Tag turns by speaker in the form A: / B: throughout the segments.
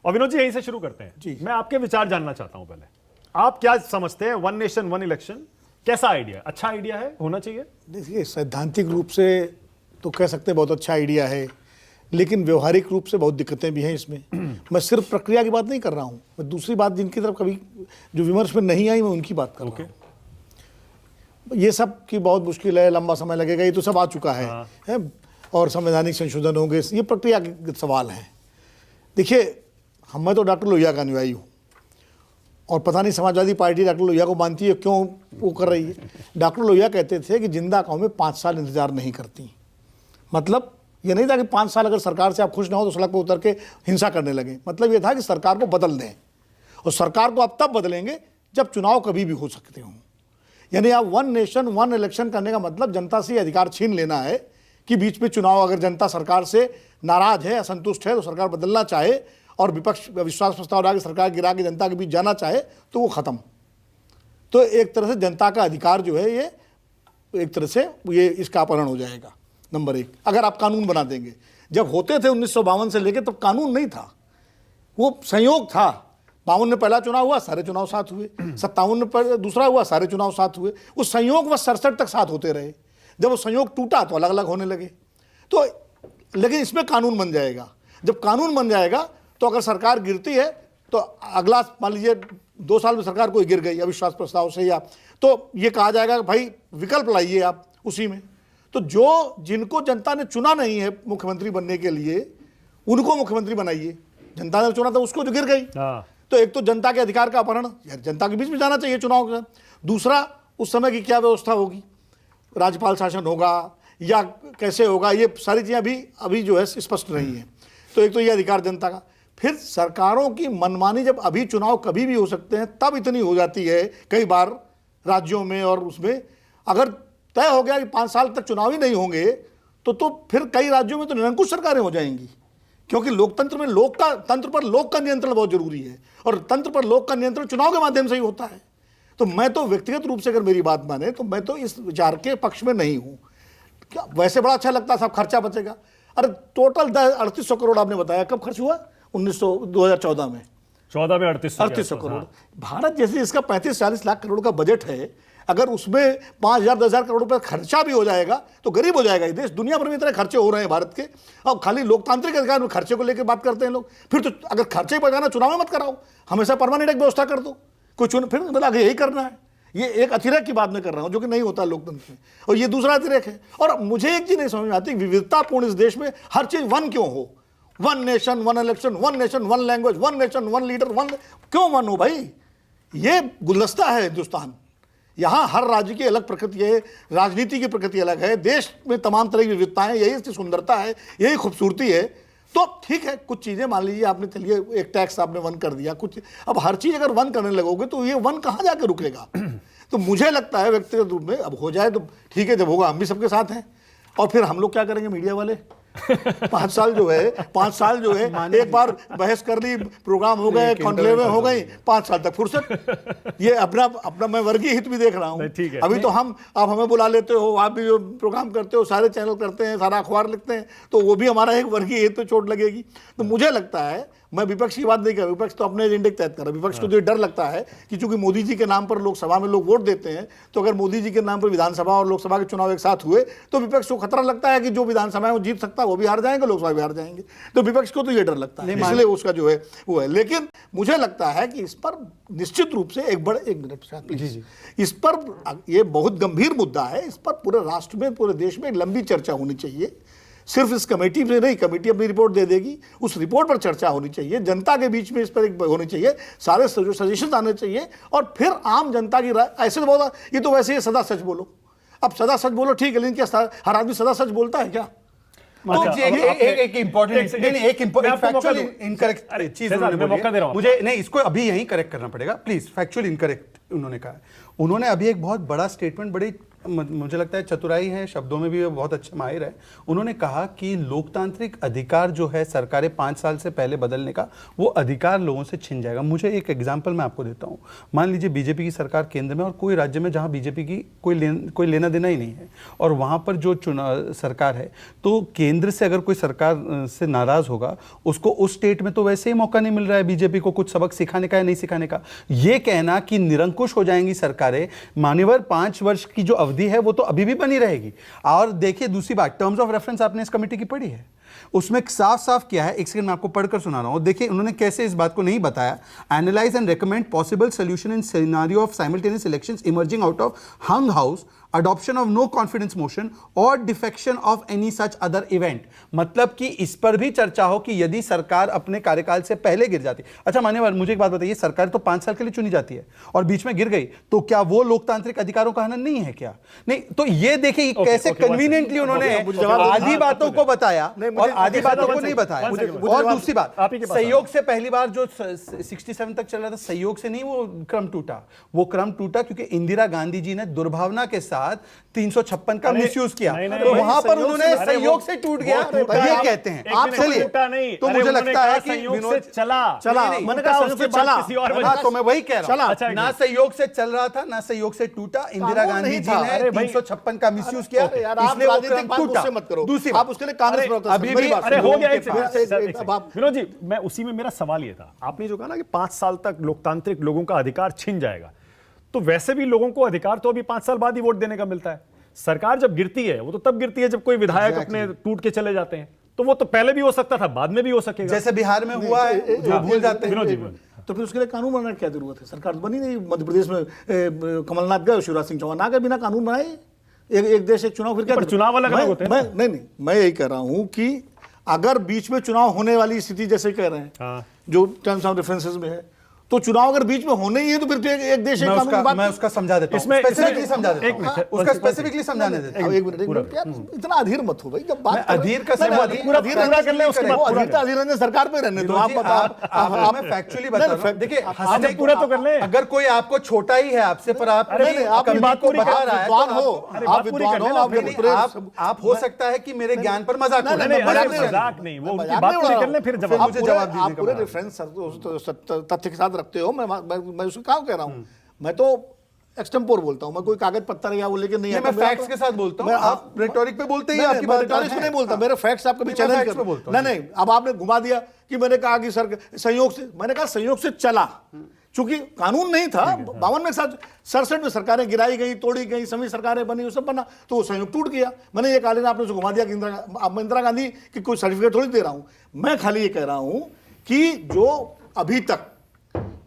A: और विनोद जी यहीं से शुरू करते हैं
B: जी।
A: मैं आपके विचार जानना चाहता हूं। पहले आप क्या समझते हैं, वन नेशन वन इलेक्शन कैसा आइडिया, अच्छा आइडिया है, होना चाहिए?
B: देखिए, सैद्धांतिक रूप से तो कह सकते हैं बहुत अच्छा आइडिया है, लेकिन व्यवहारिक रूप से बहुत दिक्कतें भी हैं इसमें। मैं सिर्फ प्रक्रिया की बात नहीं कर रहा हूँ, मैं दूसरी बात जिनकी तरफ कभी जो विमर्श में नहीं आई मैं उनकी बात कर रहा हूँ। ये सब की बहुत मुश्किल है, लंबा समय लगेगा, ये तो सब आ चुका है और संवैधानिक संशोधन होंगे, ये प्रक्रिया के सवाल हैं। देखिए, मैं तो डॉक्टर लोहिया का अनुयायी हूँ और पता नहीं समाजवादी पार्टी डॉक्टर लोहिया को मानती है, क्यों वो कर रही है। डॉक्टर लोहिया कहते थे कि जिंदा कौमें 5 साल इंतजार नहीं करती। मतलब ये नहीं था कि 5 साल अगर सरकार से आप खुश ना हो तो सड़क पर उतर के हिंसा करने लगे। मतलब ये था कि सरकार को बदल दें, और सरकार को आप तब बदलेंगे जब चुनाव कभी भी हो सकते हों। यानी आप वन नेशन वन इलेक्शन करने का मतलब जनता से अधिकार छीन लेना है कि बीच में चुनाव, अगर जनता सरकार से नाराज है, असंतुष्ट है, तो सरकार बदलना चाहे और विपक्ष विश्वास प्रस्ताव ला के सरकार गिरा के जनता के बीच जाना चाहे तो वो खत्म। तो एक तरह से जनता का अधिकार जो है ये एक तरह से ये इसका अपहरण हो जाएगा। नंबर 1, अगर आप कानून बना देंगे। जब होते थे 1952 से लेकर तब कानून नहीं था, वो संयोग था। 52 में पहला चुनाव हुआ, सारे चुनाव साथ हुए। 57 में दूसरा हुआ, सारे चुनाव साथ हुए। उस संयोग व 67 तक साथ होते रहे। जब वो संयोग टूटा तो अलग अलग होने लगे। तो लेकिन इसमें कानून बन जाएगा। जब कानून बन जाएगा तो अगर सरकार गिरती है तो अगला, मान लीजिए 2 साल में सरकार कोई गिर गई अविश्वास प्रस्ताव से, या तो ये कहा जाएगा कि भाई विकल्प लाइए आप उसी में। तो जो जिनको जनता ने चुना नहीं है मुख्यमंत्री बनने के लिए, उनको मुख्यमंत्री बनाइए। जनता ने चुना था उसको, जो गिर गई। तो एक तो जनता के अधिकार का अपहरण, यार जनता के बीच में जाना चाहिए चुनाव के। दूसरा, उस समय की क्या व्यवस्था होगी, राज्यपाल शासन होगा या कैसे होगा, ये सारी चीज़ें अभी जो है स्पष्ट नहीं है। तो एक तो ये अधिकार जनता का। फिर सरकारों की मनमानी, जब अभी चुनाव कभी भी हो सकते हैं, तब इतनी हो जाती है कई बार राज्यों में और उसमें। अगर तय हो गया कि 5 साल तक चुनाव ही नहीं होंगे तो फिर कई राज्यों में तो निरंकुश सरकारें हो जाएंगी, क्योंकि लोकतंत्र में तंत्र पर लोक का नियंत्रण बहुत जरूरी है, और तंत्र पर लोक का नियंत्रण चुनाव के माध्यम से ही होता है। तो मैं तो व्यक्तिगत रूप से अगर मेरी बात माने तो मैं तो इस विचार के पक्ष में नहीं हूँ। क्या वैसे बड़ा अच्छा लगता है, सब खर्चा बचेगा। अरे टोटल 3800 करोड़ आपने बताया, कब खर्च हुआ? 2014 में 3800 करोड़। भारत जैसे इसका 35-40 लाख करोड़ का बजट है, अगर उसमें 5,000-10,000 करोड़ रुपए खर्चा भी हो जाएगा तो गरीब हो जाएगा ये देश। दुनिया भर में इतने खर्चे हो रहे हैं भारत के, और खाली लोकतांत्रिक अधिकार में खर्चे को लेकर बात करते हैं लोग। फिर तो अगर खर्चे बचाना, चुनाव में मत कराओ, हमेशा परमानेंट एक व्यवस्था कर दो। कोई फिर मतलब यही करना है। ये एक अतिरेक की बात मैं कर रहा हूं, जो कि नहीं होता लोकतंत्र में, और ये दूसरा अतिरेक है। और मुझे एक चीज नहीं समझ में आती, विविधतापूर्ण इस देश में हर चीज वन क्यों हो? One nation one election, one nation one language, one nation one leader, one क्यों वन हो भाई? ये गुलदस्ता है हिंदुस्तान। यहाँ हर राज्य की अलग प्रकृति है, राजनीति की प्रकृति अलग है, देश में तमाम तरह की विविधताएं, यही इसकी सुंदरता है, यही खूबसूरती है। तो ठीक है, कुछ चीज़ें मान लीजिए आपने, चलिए एक टैक्स आपने वन कर दिया, कुछ अब हर चीज़ अगर वन करने लगोगे तो ये वन कहाँ जाके रुकेगा? तो मुझे लगता है व्यक्तिगत रूप में, अब हो जाए तो ठीक है, जब होगा हम भी सबके साथ हैं। और फिर हम लोग क्या करेंगे, मीडिया वाले 5 साल जो है एक बार बहस कर ली, प्रोग्राम हो गए, कॉन्क्लेव हो गई, 5 साल तक फुर्सत। ये अपना मैं वर्गीय हित भी देख रहा हूँ। अभी तो आप हमें बुला लेते हो, आप भी जो प्रोग्राम करते हो, सारे चैनल करते हैं, सारा अखबार लिखते हैं, तो वो भी हमारा एक वर्गीय हित पे चोट लगेगी। तो मुझे लगता है, मैं विपक्ष की बात नहीं कर रहा, विपक्ष तो अपने एजेंडे के तहत कर रहा है। विपक्ष को जो डर लगता है कि चूंकि मोदी जी के नाम पर लोकसभा में लोग वोट देते हैं, तो अगर मोदी जी के नाम पर विधानसभा और लोकसभा के चुनाव एक साथ हुए तो विपक्ष को खतरा लगता है कि जो विधानसभा है वो जीत सकता है, वो भी हार जाएंगे, लोकसभा भी हार जाएंगे। तो विपक्ष को तो ये डर लगता है, इसलिए उसका जो है वो है। लेकिन मुझे लगता है कि इस पर निश्चित रूप से एक मिनट, इस पर ये बहुत गंभीर मुद्दा है। इस पर पूरे राष्ट्र में, पूरे देश में एक लंबी चर्चा होनी चाहिए। सिर्फ इस कमेटी में नहीं, कमेटी अपनी रिपोर्ट दे देगी, उस रिपोर्ट पर चर्चा होनी चाहिए, जनता के बीच में इस पर एक होनी चाहिए, सारे सजेशन आने चाहिए, और फिर आम जनता की राय। ऐसे तो बहुत, ये तो वैसे ही सदा सच बोलो। अब सदा सच बोलो ठीक है, लेकिन क्या हर आदमी सदा सच बोलता है क्या?
C: एक इंपॉर्टेंट फैक्चुअल इनकरेक्ट चीज मुझे नहीं, इसको अभी यहीं करेक्ट करना पड़ेगा प्लीज। फैक्चुअल इनकरेक्ट उन्होंने कहा। उन्होंने अभी एक बहुत बड़ा स्टेटमेंट बड़े मुझे लगता है चतुराई है, शब्दों में भी वो बहुत अच्छा माहिर है। उन्होंने कहा कि लोकतांत्रिक अधिकार जो है सरकारें 5 साल से पहले बदलने का, वो अधिकार लोगों से छिन जाएगा। मुझे एक एग्जांपल मैं आपको देता हूं। मान लीजिए बीजेपी की सरकार केंद्र में और कोई राज्य में जहां बीजेपी की कोई लेना देना ही नहीं है, और वहां पर जो चुनाव सरकार है, तो केंद्र से अगर कोई सरकार से नाराज होगा, उसको उस स्टेट में तो वैसे ही मौका नहीं मिल रहा है बीजेपी को कुछ सबक सिखाने का या नहीं सिखाने का। ये कहना कि निरंकुश हो जाएंगी सरकारें, मान्यवर 5 वर्ष की जो अवधि है वो तो अभी भी बनी रहेगी। और देखिए दूसरी बात, टर्म्स ऑफ रेफरेंस आपने इस कमेटी की पढ़ी है, उसमें साफ साफ किया है, एक सेकंड मैं आपको पढ़कर सुना रहा हूं। देखिए उन्होंने कैसे इस बात को नहीं बताया। Analyse and recommend possible solution in scenario of simultaneous elections emerging out of hung house, adoption of no confidence motion और defection of any such other event. मतलब कि इस पर भी चर्चा हो कि यदि सरकार अपने कार्यकाल से पहले गिर जाती। अच्छा मान्यवर, मुझे एक बात बताइए, सरकार तो 5 साल के लिए चुनी जाती है और बीच में गिर गई, तो क्या वो लोकतांत्रिक अधिकारों का हनन नहीं है क्या? नहीं, तो ये देखिए कैसे कन्वीनियंटली उन्होंने आधी बातों को बताया और आधी बातों को नहीं बताया। और दूसरी बात, सहयोग से पहली बार जो 67 तक चल रहा था, सहयोग से नहीं वो क्रम टूटा। वो क्रम टूटा क्योंकि इंदिरा गांधी जी ने दुर्भावना के साथ 356 का मिसयूज किया, तो वहां पर उन्होंने सहयोग से टूट गया, ये कहते हैं आप। चलिए, तो मुझे लगता है कि विनोद चला मैंने कहा सहयोग से चला, तो मैं वही कह रहा हूं, ना सहयोग से चल रहा था ना सहयोग से टूटा। इंदिरा गांधी जी ने 356 का मिसयूज किया, इसलिए वो क्रम टूटा। दूसरी
B: आप उसके लिए कांग्रेस
C: अभी भी
A: हो गया। विनोद जी, मैं उसी में मेरा सवाल ये था, आपने जो कहा ना कि 5 साल तक लोकतांत्रिक लोगों का अधिकार छिन जाएगा, तो वैसे भी लोगों को अधिकार तो अभी 5 साल बाद ही वोट देने का मिलता है। सरकार जब गिरती है वो तो तब गिरती है जब कोई विधायक अपने टूट के चले जाते हैं, तो वो तो पहले भी हो सकता था, बाद में भी हो सकेगा,
C: जैसे बिहार में हुआ है जो भूल जाते हैं।
B: तो फिर उसके लिए कानून बनाने की क्या जरूरत है? सरकार बनी नहीं। मध्य प्रदेश में कमलनाथ गए, शिवराज सिंह चौहान आ गए बिना कानून बनाए। एक देश एक चुनाव, फिर क्या
A: चुनाव अलग अलग होते हैं।
B: नहीं, मैं यही कह रहा हूं कि अगर बीच में चुनाव होने वाली स्थिति जैसे कह रहे हैं जो टर्म्स ऑफ रेफरेंसेस में है, तो चुनाव अगर बीच में होने ही है तो फिर एक देश एक कानून की बात।
C: मैं उसका समझा देता हूं, स्पेसिफिकली समझा देता हूं, उसका स्पेसिफिकली समझाने देता हूं।
B: एक मिनट यार, इतना अधीर मत हो भाई। जब बात
C: अधीर का
B: पूरा कर ले, उसके बाद अधीर रहने सरकार पे रहने दो।
C: आप मैं फैक्चुअली बता रहा हूं। देखिए हंसने
A: पूरा तो कर ले।
C: अगर कोई आपको छोटा ही है आपसे, पर आप
B: अपनी बात को बता रहा है,
C: विद्वान हो, आप विद्वान हो, आप हो सकता है कि मेरे ज्ञान पर मजाक
A: मजाक नहीं, वो उनकी बात पूरी कर ले, फिर
B: जवाब दीजिए। आप पूरे रेफरेंस तथ्य के साथ रखते हो। मैं उसको क्या कह रहा हूं, मैं तो एक्सटेम्पोर बोलता हूं, मैं कोई कागज पत्थर या वो लेके नहीं आता।
C: मैं फैक्ट्स के साथ बोलता हूं, आप रेटोरिक पे बोलते हैं, आपकी बात
B: रेटोरिक पे नहीं बोलता, मेरे फैक्ट्स आप कभी चैलेंज करते नहीं। अब आपने घुमा दिया कि मैंने कहा कि सर संयोग से, मैंने कहा संयोग से चला, चूंकि कानून नहीं था। 52 में 67 में सरकारें गिराई गई, तोड़ी गई, सभी सरकारें बनी, वो सब बना, तो वो संयोग टूट गया। मैंने ये कहा, आपने उसको घुमा दिया कि इंदिरा गांधी की कोई सर्टिफिकेट थोड़ी दे रहा हूं। मैं खाली ये कह रहा हूं कि जो अभी तक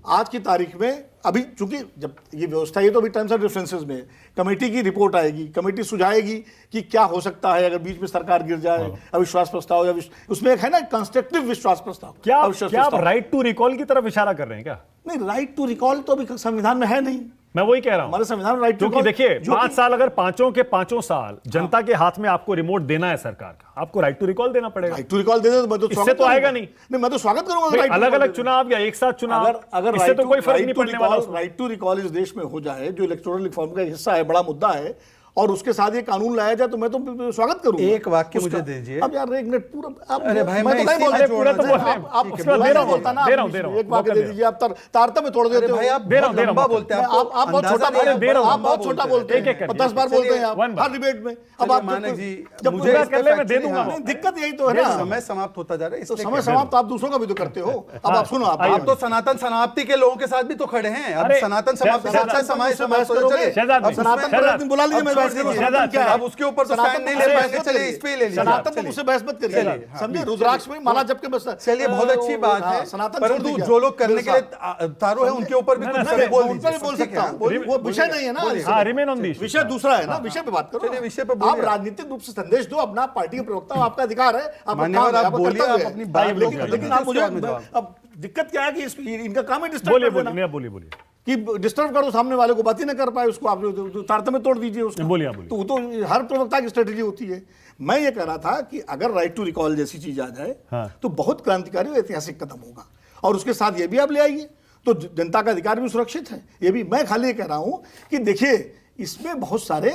B: आज की तारीख में, अभी चूंकि जब ये व्यवस्था, ये तो अभी टर्म्स ऑफ रेफरेंसेस में है, कमेटी की रिपोर्ट आएगी, कमेटी सुझाएगी कि क्या हो सकता है अगर बीच में सरकार गिर जाए, अविश्वास प्रस्ताव या उसमें एक है ना कंस्ट्रक्टिव विश्वास प्रस्ताव।
A: क्या आप राइट टू रिकॉल की तरफ इशारा कर रहे हैं क्या?
B: नहीं, राइट टू रिकॉल तो अभी संविधान में है नहीं।
A: मैं वही कह रहा हूं,
B: हमारे संविधान में राइट टू,
A: क्योंकि देखिए 5 साल, अगर 5 साल जनता के हाथ में आपको रिमोट देना है सरकार का, आपको राइट टू रिकॉल देना पड़ेगा।
B: राइट टू रिकॉल दे दे तो मैं तो
A: इससे तो आएगा नहीं,
B: मैं तो स्वागत करूंगा।
A: अलग अलग चुनाव या एक साथ चुनाव,
B: अगर
A: इससे तो कोई फर्क नहीं पड़ने वाला।
B: राइट टू रिकॉल इस देश में हो जाए, जो इलेक्टोरल रिफॉर्म का हिस्सा है, बड़ा मुद्दा है, और उसके साथ ये कानून लाया जाए, तो मैं तो स्वागत करूंगा।
C: एक वाक्य मुझे दीजिए।
B: अब यार एक मिनट पूरा,
C: अरे भाई
B: मैं तो नहीं बोल रहा, पूरा तो आप
A: दे रहा हूं,
B: एक वाक्य दे दीजिए। आप तारतम्य तोड़ देते हो
C: भाई, आप बहुत लंबा बोलते हैं,
B: आप बहुत छोटा बोलते हैं, आप बहुत छोटा बोलते हैं, 10 बार बोलते हैं आप हर डिबेट में। अब आप
C: मानक जी,
B: जब
C: मुझे
A: कर ले, मैं दे दूंगा।
B: दिक्कत यही तो है ना,
C: समय समाप्त होता जा रहा है।
B: तो समय समाप्त आप दूसरों का भी तो करते हो। अब आप सुनो,
C: आप तो सनातन समाप्ति के लोगों के साथ भी तो खड़े हैं। अब सनातन समाप्ति के साथ समाज समाप्त हो जाए,
B: सनातन बुला लीजिए, मैं बहस करूंगा।
C: अब उसके ऊपर तो स्टैंड नहीं ले पाएंगे, चलिए इस पे ले लीजिए।
B: सनातन तो मुझसे बहस मत करिए, समझे? रुद्राक्ष में माला जप के बस,
C: चलिए बहुत अच्छी बात है,
B: सनातन,
C: परंतु जो लोग करने के लिए तारो है उनके ऊपर भी कुछ
B: बोल सकता हूं। वो विषय नहीं है ना,
A: रिमेन ऑन दिस,
B: विषय दूसरा है ना, विषय पे बात करो।
C: विषय पे
B: आप राजनीतिक रूप से संदेश दो, अपना पार्टी के प्रवक्ता, आपका अधिकार है,
C: आप बोलिए, आप अपनी बात।
B: लेकिन आप मुझे, अब दिक्कत क्या है कि इनका काम है
A: बोलिए बोलिए
B: कि डिस्टर्ब करो सामने वाले को, बात ही ना कर पाए, उसको आप तारतम्य तोड़ दीजिए उसको।
A: बोलिए
B: तो वो तो हर प्रवक्ता की स्ट्रेटेजी होती है। मैं ये कह रहा था कि अगर राइट टू रिकॉल जैसी चीज आ जाए तो बहुत क्रांतिकारी और ऐतिहासिक कदम होगा, और उसके साथ ये भी आप ले आइए तो जनता का अधिकार भी सुरक्षित है। ये भी मैं खाली ये कह रहा हूं कि देखिए, इसमें बहुत सारे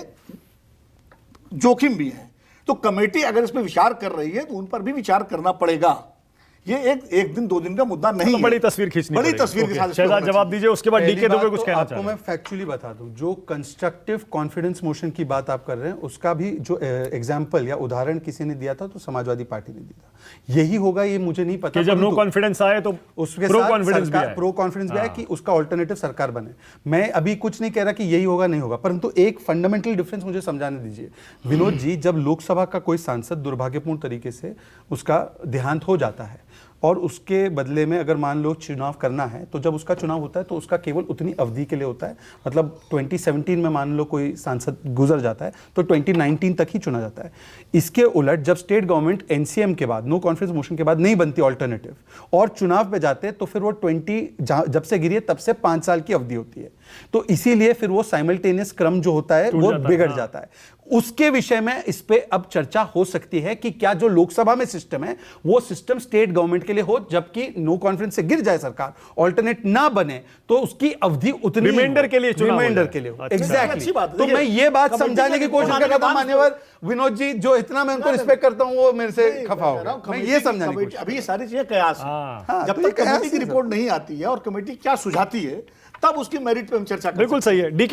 B: जोखिम भी है। तो कमेटी अगर इस पर विचार कर रही है तो उन पर भी विचार करना पड़ेगा। ये एक दिन 2 दिन का मुद्दा नहीं है।
A: बड़ी तस्वीर खींचनी
B: बड़ी
A: पड़ेगी।
B: तस्वीर के साथ इसको
A: शहजाद
B: होना
A: जवाब दीजिए, उसके बाद
C: पहली
A: डीके दुबे
C: बात
A: कुछ
C: तो
A: कहना
C: आपको
A: चाह रहे
C: मैं
A: हैं।
C: फैक्चुअली बता दूं, जो कंस्ट्रक्टिव कॉन्फिडेंस मोशन की बात आप कर रहे हैं उसका भी जो एग्जांपल या उदाहरण किसी ने दिया था तो समाजवादी पार्टी ने दिया था। यही होगा ये मुझे नहीं पता
A: कि जब नो
C: परंतु
A: कॉन्फिडेंस आए तो
C: उसके
A: प्रो
C: साथ
A: कॉन्फिडेंस भी आए।
C: प्रो कॉन्फिडेंस भी आए कि उसका ऑल्टरनेटिव सरकार बने। मैं अभी कुछ नहीं कह रहा कि यही होगा नहीं होगा, परंतु एक फंडामेंटल डिफरेंस मुझे समझाने दीजिए। विनोद जी, जब लोकसभा का कोई सांसद दुर्भाग्यपूर्ण तरीके से उसका देहांत हो जाता है और उसके बदले में अगर मान लो चुनाव करना है, तो जब उसका चुनाव होता है तो उसका केवल उतनी अवधि के लिए होता है। मतलब 2017 में मान लो कोई सांसद गुजर जाता है तो 2019 तक ही चुना जाता है। इसके उलट जब स्टेट गवर्नमेंट एनसीएम के बाद, नो कॉन्फिडेंस मोशन के बाद नहीं बनती ऑल्टरनेटिव और चुनाव पे जाते तो फिर वो 20 जब से गिरी है तब से 5 साल की अवधि होती है। तो इसीलिए फिर वो साइमल्टेनियस क्रम जो होता है वो बिगड़ जाता है। उसके विषय में इस पे अब चर्चा हो सकती है कि क्या जो लोकसभा में सिस्टम है वो सिस्टम स्टेट गवर्नमेंट के लिए हो, जबकि नो कॉन्फिडेंस से गिर जाए सरकार, ऑल्टरनेट ना बने तो उसकी अवधि उतनी
A: रिमाइंडर के लिए चुनाव हो
C: रिमाइंडर
A: जाए।
C: के लिए
A: अच्छा।
C: एग्जैक्टली।
B: अच्छी बात है।
C: तो मैं ये बात
B: कमेटी
C: समझाने की
B: का
C: कोशिश कर रहा था
B: रिपोर्ट
C: मान्यवर विनोद जी, जो इतना मैं उनको रिस्पेक्ट करता हूं वो मेरे से खफा हो गया। मैं ये समझाने की कोशिश
B: अभी ये सारी चीजें कयास हैं।
A: हाँ।
B: जब
C: तो ये
B: तक कमेटी
C: कयास
B: की
C: है
B: रिपोर्ट नहीं आती है और कमेटी क्या सुझाती है तब उसकी मेरिट पे हम चर्चा कर
A: बिल्कुल सही है। डीके